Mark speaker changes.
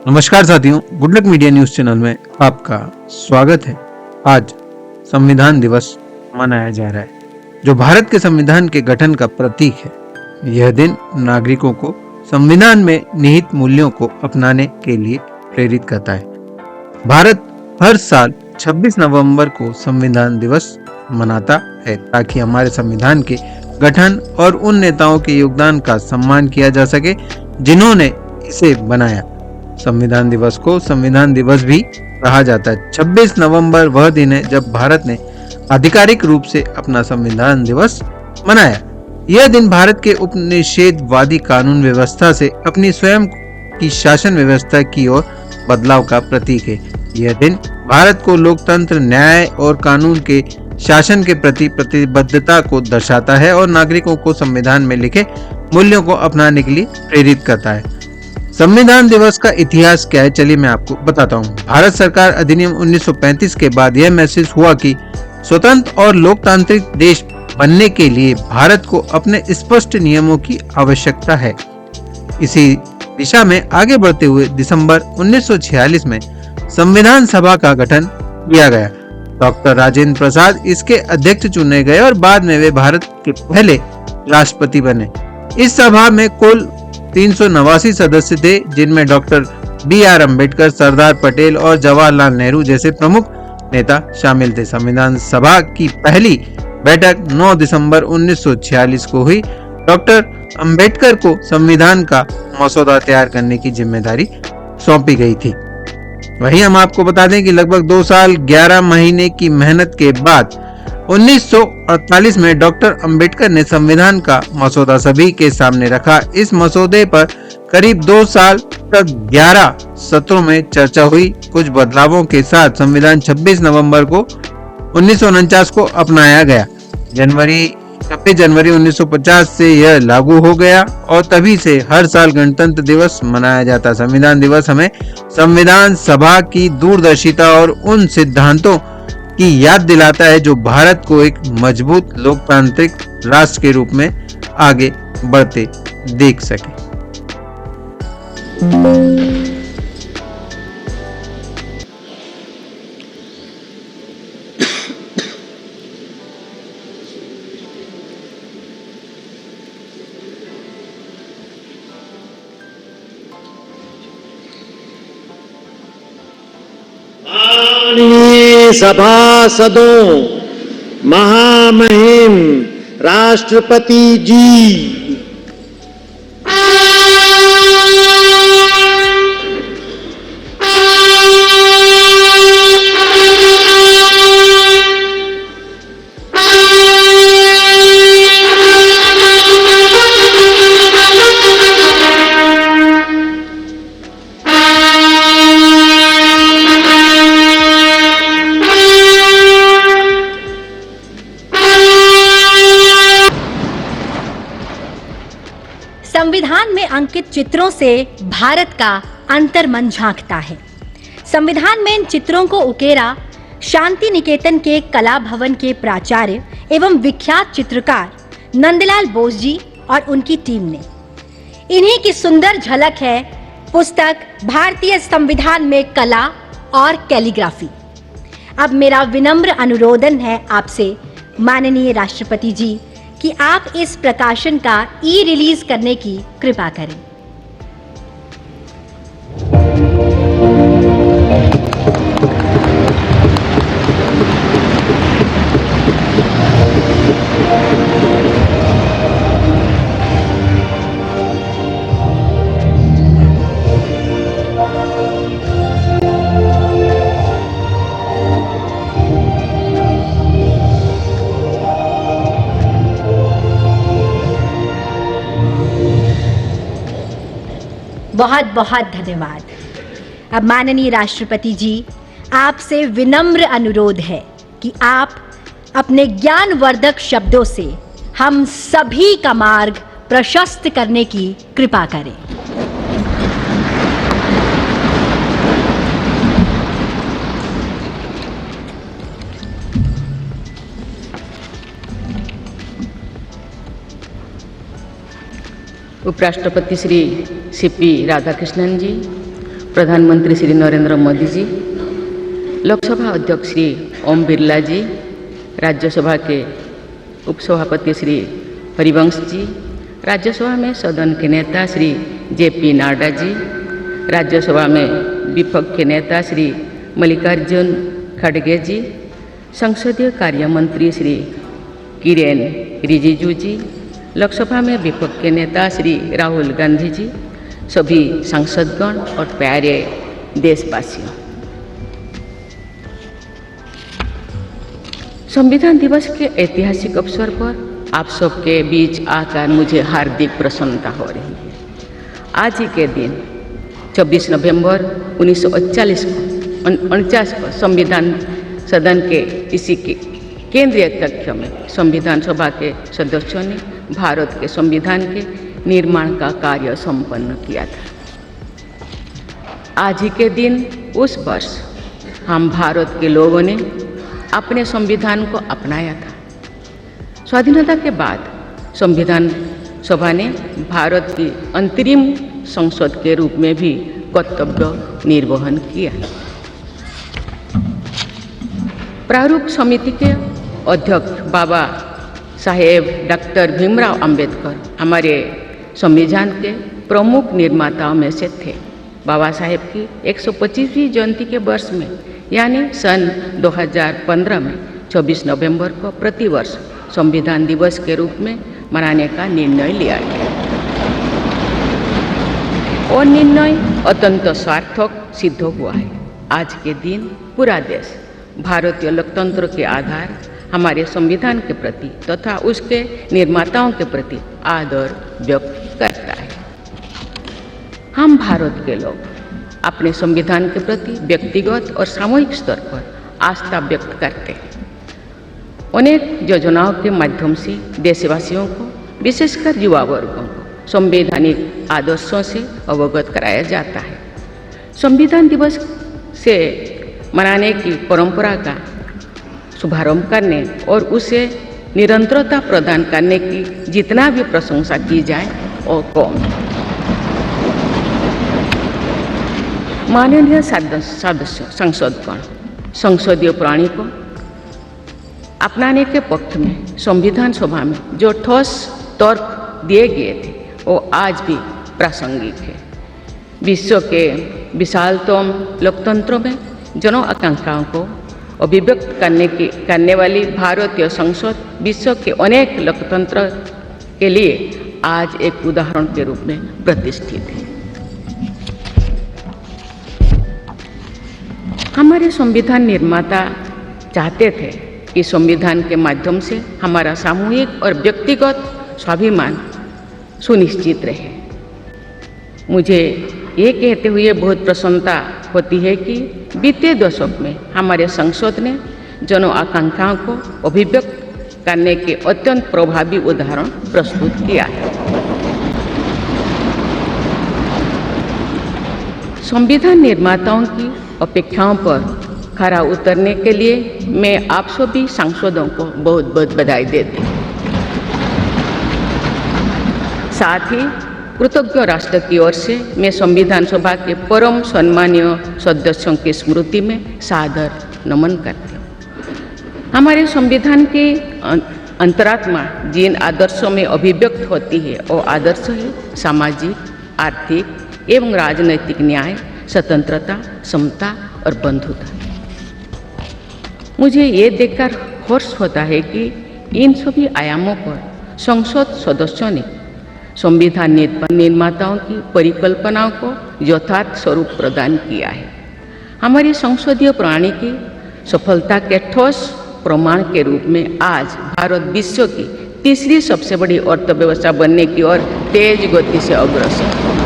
Speaker 1: नमस्कार साथियों, good luck media news channel में आपका स्वागत है। आज संविधान दिवस मनाया जा रहा है, जो भारत के संविधान के गठन का प्रतीक है। यह दिन नागरिकों को संविधान में निहित मूल्यों को अपनाने के लिए प्रेरित करता है। भारत हर साल 26 नवंबर को संविधान दिवस मनाता है, ताकि हमारे संविधान के गठन और उन नेताओं के योगदान का सम्मान किया जा सके जिन्होंने इसे बनाया। संविधान दिवस को संविधान दिवस भी कहा जाता है। 26 नवंबर वह दिन है जब भारत ने आधिकारिक रूप से अपना संविधान दिवस मनाया। यह दिन भारत के उपनिषेधवादी कानून व्यवस्था से अपनी स्वयं की शासन व्यवस्था की ओर बदलाव का प्रतीक है। यह दिन भारत को लोकतंत्र, न्याय और कानून के शासन के प्रति प्रतिबद्धता को दर्शाता है और नागरिकों को संविधान में लिखे मूल्यों को अपनाने के लिए प्रेरित करता है। संविधान दिवस का इतिहास क्या है, चलिए मैं आपको बताता हूँ। भारत सरकार अधिनियम 1935 के बाद यह महसूस हुआ कि स्वतंत्र और लोकतांत्रिक देश बनने के लिए भारत को अपने स्पष्ट नियमों की आवश्यकता है। इसी दिशा में आगे बढ़ते हुए दिसंबर 1946 में संविधान सभा का गठन किया गया। डॉक्टर राजेंद्र प्रसाद इसके अध्यक्ष चुने गए और बाद में वे भारत के पहले राष्ट्रपति बने। इस सभा में कुल 389 सदस्य थे, जिनमें डॉक्टर बी.आर. अम्बेडकर, सरदार पटेल और जवाहरलाल नेहरू जैसे प्रमुख नेता शामिल थे। संविधान सभा की पहली बैठक 9 दिसंबर 1946 को हुई। डॉक्टर अम्बेडकर को संविधान का मसौदा तैयार करने की जिम्मेदारी सौंपी गई थी। वहीं हम आपको बता दें कि लगभग 2 साल 11 महीने की मेहनत के बाद 1948 में डॉक्टर अंबेडकर ने संविधान का मसौदा सभी के सामने रखा। इस मसौदे पर करीब 2 साल तक 11 सत्रों में चर्चा हुई। कुछ बदलावों के साथ संविधान 26 नवंबर को 1949 को अपनाया गया। 26 जनवरी 1950 से यह लागू हो गया और तभी से हर साल गणतंत्र दिवस मनाया जाता। संविधान दिवस हमें संविधान सभा की दूरदर्शिता और उन सिद्धांतों की याद दिलाता है जो भारत को एक मजबूत लोकतांत्रिक राष्ट्र के रूप में आगे बढ़ते देख सके।
Speaker 2: सभासदों, महामहिम राष्ट्रपति जी,
Speaker 3: संविधान में अंकित चित्रों से भारत का अंतर्मन झांकता है। संविधान में इन चित्रों को उकेरा शांति निकेतन के कला भवन के प्राचार्य एवं विख्यात चित्रकार नंदलाल बोस जी और उनकी टीम ने। इन्हीं की सुंदर झलक है पुस्तक भारतीय संविधान में कला और कैलीग्राफी। अब मेरा विनम्र अनुरोधन है आपसे माननीय राष्ट्रपति जी कि आप इस प्रकाशन का ई-रिलीज करने की कृपा करें। बहुत बहुत धन्यवाद। अब माननीय राष्ट्रपति जी, आपसे विनम्र अनुरोध है कि आप अपने ज्ञानवर्धक शब्दों से हम सभी का मार्ग प्रशस्त करने की कृपा करें।
Speaker 4: उपराष्ट्रपति श्री सीपी राधाकृष्णन जी, प्रधानमंत्री श्री नरेंद्र मोदी जी, लोकसभा अध्यक्ष श्री ओम बिरला जी, राज्यसभा के उपसभापति श्री हरिवंश जी, राज्यसभा में सदन के नेता श्री JP नड्डा जी, राज्यसभा में विपक्ष के नेता श्री मल्लिकार्जुन खड़गे जी, संसदीय कार्य मंत्री श्री किरेन रिजिजू जी, लोकसभा में विपक्ष के नेता श्री राहुल गांधी जी, सभी सांसदगण और प्यारे देशवासियों, संविधान दिवस के ऐतिहासिक अवसर पर आप सबके बीच आकर मुझे हार्दिक प्रसन्नता हो रही है। आज ही के दिन 24 नवंबर 1949 को संविधान सदन के इसी के केंद्रीय कक्ष में संविधान सभा के सदस्यों ने भारत के संविधान के निर्माण का कार्य संपन्न किया था। आज ही के दिन उस वर्ष हम भारत के लोगों ने अपने संविधान को अपनाया था। स्वाधीनता के बाद संविधान सभा ने भारत की अंतरिम संसद के रूप में भी कर्तव्य निर्वहन किया। प्रारूप समिति के अध्यक्ष बाबा साहेब डॉक्टर भीमराव अंबेडकर हमारे संविधान के प्रमुख निर्माताओं में से थे। बाबा साहेब की 125वीं जयंती के वर्ष में यानी सन 2015 में 24 नवंबर को प्रतिवर्ष संविधान दिवस के रूप में मनाने का निर्णय लिया गया और निर्णय अत्यंत सार्थक सिद्ध हुआ है। आज के दिन पूरा देश भारतीय लोकतंत्र के आधार हमारे संविधान के प्रति तथा उसके निर्माताओं के प्रति आदर व्यक्त करता है। हम भारत के लोग अपने संविधान के प्रति व्यक्तिगत और सामूहिक स्तर पर आस्था व्यक्त करते हैं। अनेक योजनाओं के माध्यम से देशवासियों को, विशेषकर युवा वर्गों को संवैधानिक आदर्शों से अवगत कराया जाता है। संविधान दिवस से मनाने की परंपरा का शुभारंभ करने और उसे निरंतरता प्रदान करने की जितना भी प्रशंसा की जाए और कम। माननीय सदस्य सांसदगण संसदीय प्रणाली को अपनाने के पक्ष में संविधान सभा में जो ठोस तर्क दिए गए थे वो आज भी प्रासंगिक है। विश्व के विशालतम लोकतंत्रों में जन आकांक्षाओं को अभिव्यक्त करने वाली भारतीय संसद विश्व के अनेक लोकतंत्र के लिए आज एक उदाहरण के रूप में प्रतिष्ठित है। हमारे संविधान निर्माता चाहते थे कि संविधान के माध्यम से हमारा सामूहिक और व्यक्तिगत स्वाभिमान सुनिश्चित रहे। मुझे ये कहते हुए बहुत प्रसन्नता होती है कि बीते दशक में हमारे संसद ने जन आकांक्षाओं को अभिव्यक्त करने के अत्यंत प्रभावी उदाहरण प्रस्तुत किया है। संविधान निर्माताओं की अपेक्षाओं पर खरा उतरने के लिए मैं आप सभी सांसदों को बहुत बहुत बधाई देती हूँ। साथ ही कृतज्ञ राष्ट्र की ओर से मैं संविधान सभा के परम सम्मानीय सदस्यों की स्मृति में सादर नमन करती हूँ। हमारे संविधान के अंतरात्मा जिन आदर्शों में अभिव्यक्त होती है वो आदर्श है सामाजिक, आर्थिक एवं राजनैतिक न्याय, स्वतंत्रता, समता और बंधुता। मुझे ये देखकर हर्ष होता है कि इन सभी आयामों पर संसद सदस्यों ने संविधान निर्माताओं की परिकल्पनाओं को यथार्थ स्वरूप प्रदान किया है। हमारी संसदीय प्रणाली की सफलता के ठोस प्रमाण के रूप में आज भारत विश्व की तीसरी सबसे बड़ी अर्थव्यवस्था बनने की ओर तेज गति से अग्रसर है।